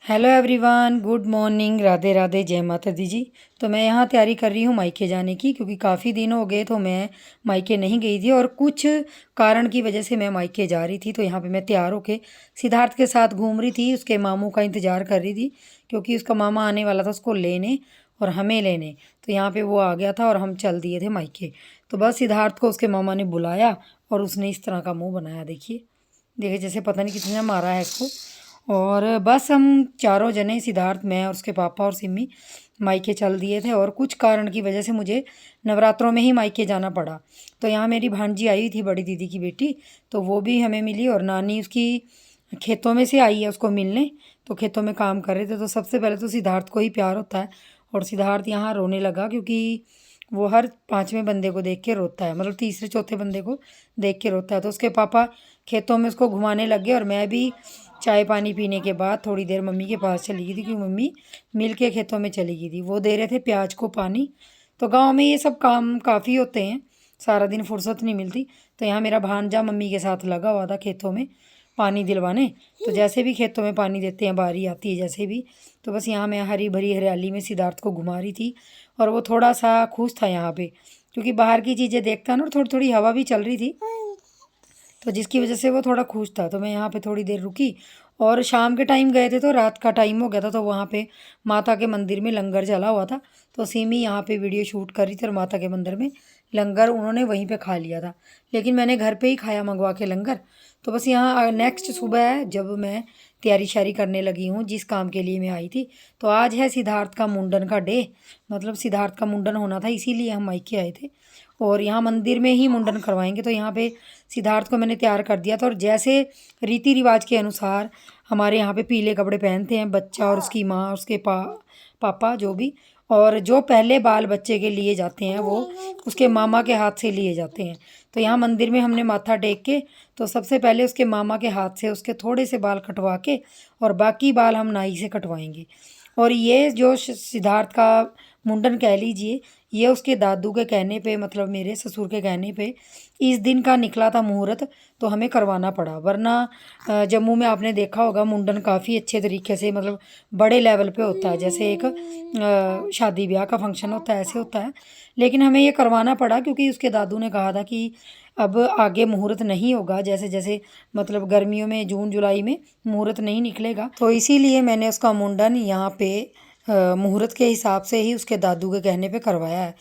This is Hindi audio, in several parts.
Hello everyone, good morning, Radhe Radhe, जय माता दी जी। तो मैं यहाँ तैयारी कर रही हूँ मायके जाने की, क्योंकि काफ़ी दिन हो गए तो मैं मायके नहीं गई थी और कुछ कारण की वजह से मैं मायके जा रही थी। तो यहाँ पे मैं तैयार होके सिद्धार्थ के साथ घूम रही थी, उसके मामू का इंतज़ार कर रही थी, क्योंकि उसका मामा आने वाला था उसको लेने और हमें लेने। तो यहाँ पे वो आ गया था और हम चल दिए थे मायके। तो बस सिद्धार्थ को उसके मामा ने बुलाया और उसने इस तरह का मुँह बनाया, देखिए देखिए, जैसे पता नहीं किसने मारा है इसको। और बस हम चारों जने, सिद्धार्थ, मैं और उसके पापा और सिमी, मायके चल दिए थे। और कुछ कारण की वजह से मुझे नवरात्रों में ही मायके जाना पड़ा। तो यहाँ मेरी भांजी आई थी, बड़ी दीदी की बेटी, तो वो भी हमें मिली। और नानी उसकी खेतों में से आई है उसको मिलने, तो खेतों में काम कर रहे थे। तो सबसे पहले तो सिद्धार्थ को ही प्यार होता है, और सिद्धार्थ यहाँ रोने लगा, क्योंकि वो हर पाँचवें बंदे को देख के रोता है, मतलब तीसरे चौथे बंदे को देख के रोता है। तो उसके पापा खेतों में उसको घुमाने लग गए और मैं भी चाय पानी पीने के बाद थोड़ी देर मम्मी के पास चली गई थी, क्योंकि मम्मी मिल के खेतों में चली गई थी। वो दे रहे थे प्याज को पानी। तो गांव में ये सब काम काफ़ी होते हैं, सारा दिन फुर्सत नहीं मिलती। तो यहाँ मेरा भांजा मम्मी के साथ लगा हुआ था खेतों में पानी दिलवाने। तो जैसे भी खेतों में पानी देते हैं, बारी आती है जैसे भी, तो बस यहाँ मैं हरी भरी हरियाली में सिद्धार्थ को घुमा रही थी। और वो थोड़ा सा खुश था यहाँ पे, क्योंकि बाहर की चीज़ें देखता ना, और थोड़ी थोड़ी हवा भी चल रही थी, तो जिसकी वजह से वो थोड़ा खुश था। तो मैं यहाँ पे थोड़ी देर रुकी। और शाम के टाइम गए थे तो रात का टाइम हो गया था, तो वहाँ पे माता के मंदिर में लंगर चला हुआ था। तो सिमी यहाँ पे वीडियो शूट कर रही थी और माता के मंदिर में लंगर उन्होंने वहीं पे खा लिया था, लेकिन मैंने घर पे ही खाया मंगवा के लंगर। तो बस यहाँ नेक्स्ट सुबह है जब मैं तैयारी शारी करने लगी हूँ जिस काम के लिए मैं आई थी। तो आज है सिद्धार्थ का मुंडन का डे, मतलब सिद्धार्थ का मुंडन होना था, इसीलिए हम मायके आए थे। और यहाँ मंदिर में ही मुंडन करवाएंगे। तो यहाँ पे सिद्धार्थ को मैंने तैयार कर दिया था, और जैसे रीति रिवाज के अनुसार हमारे यहाँ पे पीले कपड़े पहनते हैं बच्चा और उसकी माँ और उसके पापा जो भी। और जो पहले बाल बच्चे के लिए जाते हैं वो उसके मामा के हाथ से लिए जाते हैं। तो यहाँ मंदिर में हमने माथा टेक के, तो सबसे पहले उसके मामा के हाथ से उसके थोड़े से बाल कटवा के, और बाकी बाल हम नाई से कटवाएंगे। और ये जो सिद्धार्थ का मुंडन कह लीजिए, ये उसके दादू के कहने पे, मतलब मेरे ससुर के कहने पे इस दिन का निकला था मुहूर्त, तो हमें करवाना पड़ा। वरना जम्मू में आपने देखा होगा मुंडन काफ़ी अच्छे तरीके से, मतलब बड़े लेवल पे होता है, जैसे एक शादी ब्याह का फंक्शन होता है ऐसे होता है। लेकिन हमें ये करवाना पड़ा, क्योंकि उसके दादू ने कहा था कि अब आगे मुहूर्त नहीं होगा, जैसे जैसे मतलब गर्मियों में जून जुलाई में मुहूर्त नहीं निकलेगा। तो इसीलिए मैंने उसका मुंडन यहाँ पे मुहूर्त के हिसाब से ही उसके दादू के कहने पे करवाया है।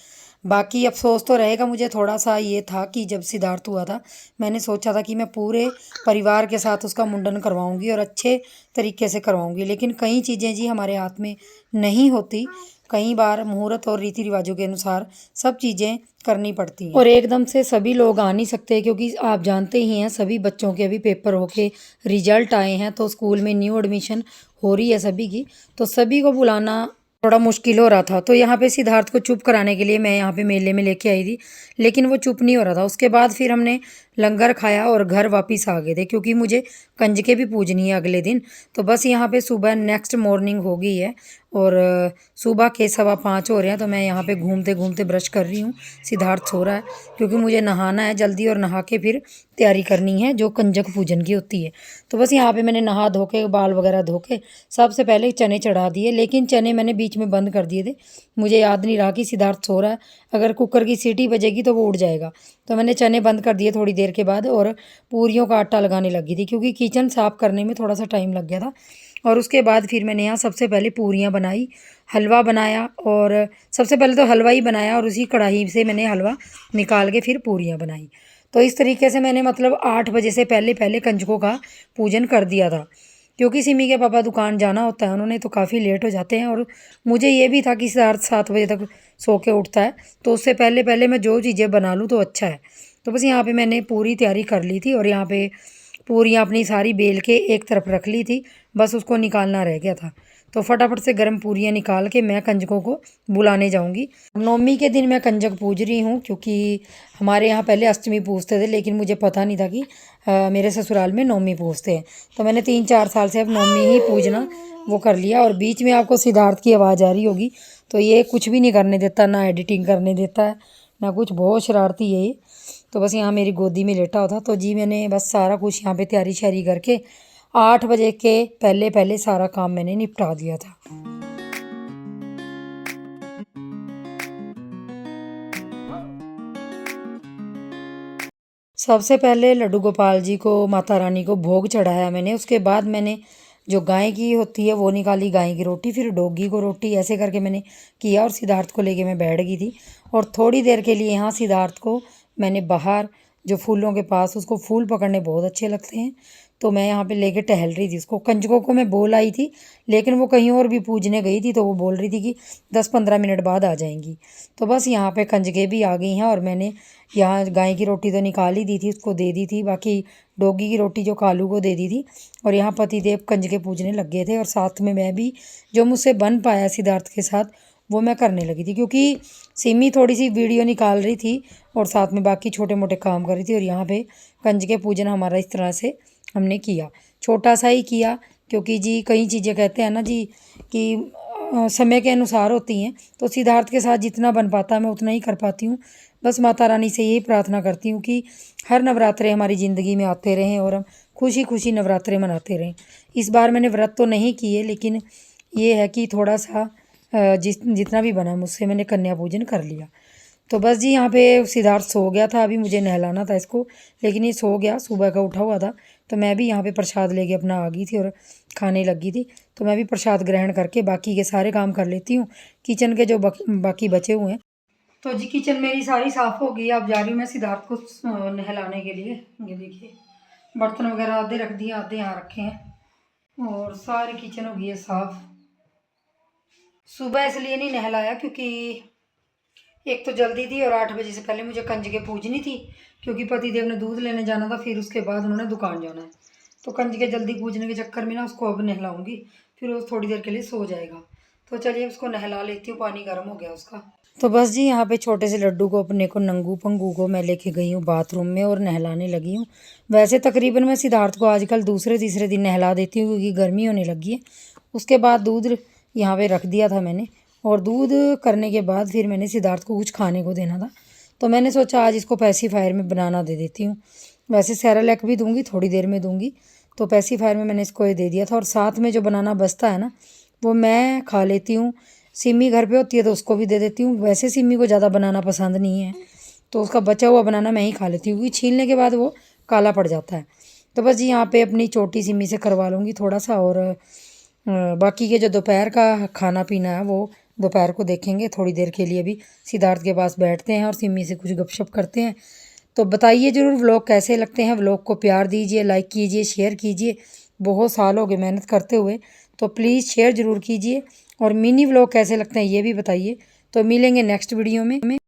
बाकी अफसोस तो रहेगा मुझे थोड़ा सा, ये था कि जब सिद्धार्थ हुआ था मैंने सोचा था कि मैं पूरे परिवार के साथ उसका मुंडन करवाऊंगी और अच्छे तरीके से करवाऊंगी, लेकिन कई चीज़ें जी हमारे हाथ में नहीं होती। कई बार मुहूर्त और रीति रिवाजों के अनुसार सब चीज़ें करनी पड़ती हैं, और एकदम से सभी लोग आ नहीं सकते, क्योंकि आप जानते ही हैं सभी बच्चों के अभी पेपर होके रिजल्ट आए हैं, तो स्कूल में न्यू एडमिशन हो रही है सभी की, तो सभी को बुलाना थोड़ा मुश्किल हो रहा था। तो यहाँ पे सिद्धार्थ को चुप कराने के लिए मैं यहाँ पे मेले में लेके आई थी, लेकिन वो चुप नहीं हो रहा था। उसके बाद फिर हमने लंगर खाया और घर वापस आ गए थे, क्योंकि मुझे कंजके भी पूजनी है अगले दिन। तो बस यहाँ पे सुबह नेक्स्ट मॉर्निंग हो गई है, और सुबह के 5:15 हो रहे हैं। तो मैं यहाँ पे घूमते घूमते ब्रश कर रही हूँ, सिद्धार्थ सो रहा है, क्योंकि मुझे नहाना है जल्दी, और नहा के फिर तैयारी करनी है जो कंजक पूजन की होती है। तो बस यहाँ पे मैंने नहा धो के, बाल वगैरह धो के, सबसे पहले चने चढ़ा दिए, लेकिन चने मैंने बीच में बंद कर दिए थे, मुझे याद नहीं रहा कि सिद्धार्थ सो रहा है, अगर कुकर की सीटी बजेगी तो वो उड़ जाएगा। तो मैंने चने बंद कर दिए थोड़ी देर के बाद, और पूरियों का आटा लगाने लगी थी, क्योंकि किचन साफ़ करने में थोड़ा सा टाइम लग गया था। और उसके बाद फिर मैंने यहाँ सबसे पहले पूरियाँ बनाई, हलवा बनाया, और सबसे पहले तो हलवा ही बनाया, और उसी कढ़ाई से मैंने हलवा निकाल के फिर पूरियाँ बनाई। तो इस तरीके से मैंने मतलब 8 बजे से पहले पहले कंजकों का पूजन कर दिया था, क्योंकि सिमी के पापा दुकान जाना होता है उन्होंने, तो काफ़ी लेट हो जाते हैं। और मुझे ये भी था कि 7 बजे तक सो के उठता है, तो उससे पहले पहले मैं जो चीज़ें बना लूँ तो अच्छा है। तो बस यहाँ पे मैंने पूरी तैयारी कर ली थी, और यहाँ पे पूरियाँ अपनी सारी बेल के एक तरफ रख ली थी, बस उसको निकालना रह गया था। तो फटाफट से गर्म पूरियाँ निकाल के मैं कंजकों को बुलाने जाऊंगी। नवमी के दिन मैं कंजक पूज रही हूँ, क्योंकि हमारे यहाँ पहले अष्टमी पूजते थे, लेकिन मुझे पता नहीं था कि मेरे ससुराल में नवमी पूजते हैं। तो मैंने 3-4 साल से अब नवमी ही पूजना वो कर लिया। और बीच में आपको सिद्धार्थ की आवाज़ आ रही होगी, तो ये कुछ भी नहीं करने देता, ना एडिटिंग करने देता है ना कुछ, बहुत शरारती है ये। तो बस यहाँ मेरी गोदी में लेटा होता। तो जी मैंने बस सारा कुछ यहाँ पे तैयारी श्यारी करके 8 बजे के पहले पहले सारा काम मैंने निपटा दिया था। सबसे पहले लड्डू गोपाल जी को, माता रानी को भोग चढ़ाया मैंने। उसके बाद मैंने जो गाय की होती है वो निकाली, गाय की रोटी, फिर डोगी को रोटी, ऐसे करके मैंने किया और सिद्धार्थ को लेके मैं बैठ गई थी। और थोड़ी देर के लिए यहाँ सिद्धार्थ को मैंने बाहर जो फूलों के पास, उसको फूल पकड़ने बहुत अच्छे लगते हैं, तो मैं यहाँ पे लेके टहल रही थी उसको। कंजकों को मैं बोल आई थी, लेकिन वो कहीं और भी पूजने गई थी, तो वो बोल रही थी कि 10-15 मिनट बाद आ जाएंगी। तो बस यहाँ पे कंजकें भी आ गई हैं और मैंने यहाँ गाय की रोटी तो निकाल ही दी थी, उसको दे दी थी, बाकी डोगी की रोटी जो कालू को दे दी थी। और यहाँ पतिदेव कंजके पूजने लग गए थे और साथ में मैं भी जो मुझसे बन पाया सिद्धार्थ के साथ वो मैं करने लगी थी, क्योंकि सिमी थोड़ी सी वीडियो निकाल रही थी और साथ में बाकी छोटे मोटे काम कर रही थी। और यहाँ पे कंजके पूजन हमारा इस तरह से हमने किया, छोटा सा ही किया, क्योंकि जी कई चीज़ें कहते हैं ना जी कि समय के अनुसार होती हैं, तो सिद्धार्थ के साथ जितना बन पाता है मैं उतना ही कर पाती हूँ। बस माता रानी से यही प्रार्थना करती हूँ कि हर नवरात्रे हमारी ज़िंदगी में आते रहें और हम खुशी खुशी नवरात्रे मनाते रहें। इस बार मैंने व्रत तो नहीं किए, लेकिन ये है कि थोड़ा सा जितना भी बना मुझसे मैंने कन्या पूजन कर लिया। तो बस जी यहाँ पे सिद्धार्थ सो गया था, अभी मुझे नहलाना था इसको, लेकिन ये सो गया, सुबह का उठा हुआ था। तो मैं भी यहाँ पे प्रसाद लेके अपना आ गई थी और खाने लगी थी। तो मैं भी प्रसाद ग्रहण करके बाकी के सारे काम कर लेती हूँ, किचन के जो बाकी बचे हुए हैं। तो जी किचन मेरी सारी साफ़ हो गई। अब जा रही हूँ मैं सिद्धार्थ को नहलाने के लिए। ये देखिए बर्तन वगैरह आधे रख दिए, आधे यहाँ रखे हैं और सारी किचन हो गई है साफ़। सुबह इसलिए नहीं नहलाया क्योंकि एक तो जल्दी थी और 8 बजे से पहले मुझे कंजके पूजनी थी, क्योंकि पतिदेव ने दूध लेने जाना था, फिर उसके बाद उन्होंने दुकान जाना है। तो कंजके जल्दी पूजने के चक्कर में ना उसको अब नहलाऊंगी, फिर वो थोड़ी देर के लिए सो जाएगा। तो चलिए उसको नहला लेती हूँ, पानी गर्म हो गया उसका। तो बस जी यहाँ पे छोटे से लड्डू को, अपने को, नंगू पंगू को मैं लेके गई हूँ बाथरूम में और नहलाने लगी हूँ। वैसे तकरीबन मैं सिद्धार्थ को आजकल दूसरे तीसरे दिन नहला देती हूँ, क्योंकि गर्मी होने लगी है। उसके बाद दूध यहाँ पे रख दिया था मैंने, और दूध करने के बाद फिर मैंने सिद्धार्थ को कुछ खाने को देना था, तो मैंने सोचा आज इसको पेसिफायर में बनाना दे देती हूँ। वैसे सेरेलैक भी दूंगी, थोड़ी देर में दूंगी, तो पेसिफायर में मैंने इसको ये दे दिया था। और साथ में जो बनाना बचता है ना वो मैं खा लेती हूँ। सिमी घर पे होती है तो उसको भी दे देती हूँ। वैसे सिमी को ज़्यादा बनाना पसंद नहीं है, तो उसका बचा हुआ बनाना मैं ही खा लेती हूँ, क्योंकि छीलने के बाद वो काला पड़ जाता है। तो बस जी यहाँ पे अपनी छोटी सिमी से करवा लूँगी थोड़ा सा, और बाकी के जो दोपहर का खाना पीना है वो दोपहर को देखेंगे। थोड़ी देर के लिए भी सिद्धार्थ के पास बैठते हैं और सिमी से कुछ गपशप करते हैं। तो बताइए ज़रूर व्लॉग कैसे लगते हैं। व्लॉग को प्यार दीजिए, लाइक कीजिए, शेयर कीजिए। बहुत साल हो गए मेहनत करते हुए, तो प्लीज़ शेयर ज़रूर कीजिए। और मिनी व्लॉग कैसे लगते हैं ये भी बताइए। तो मिलेंगे नेक्स्ट वीडियो में।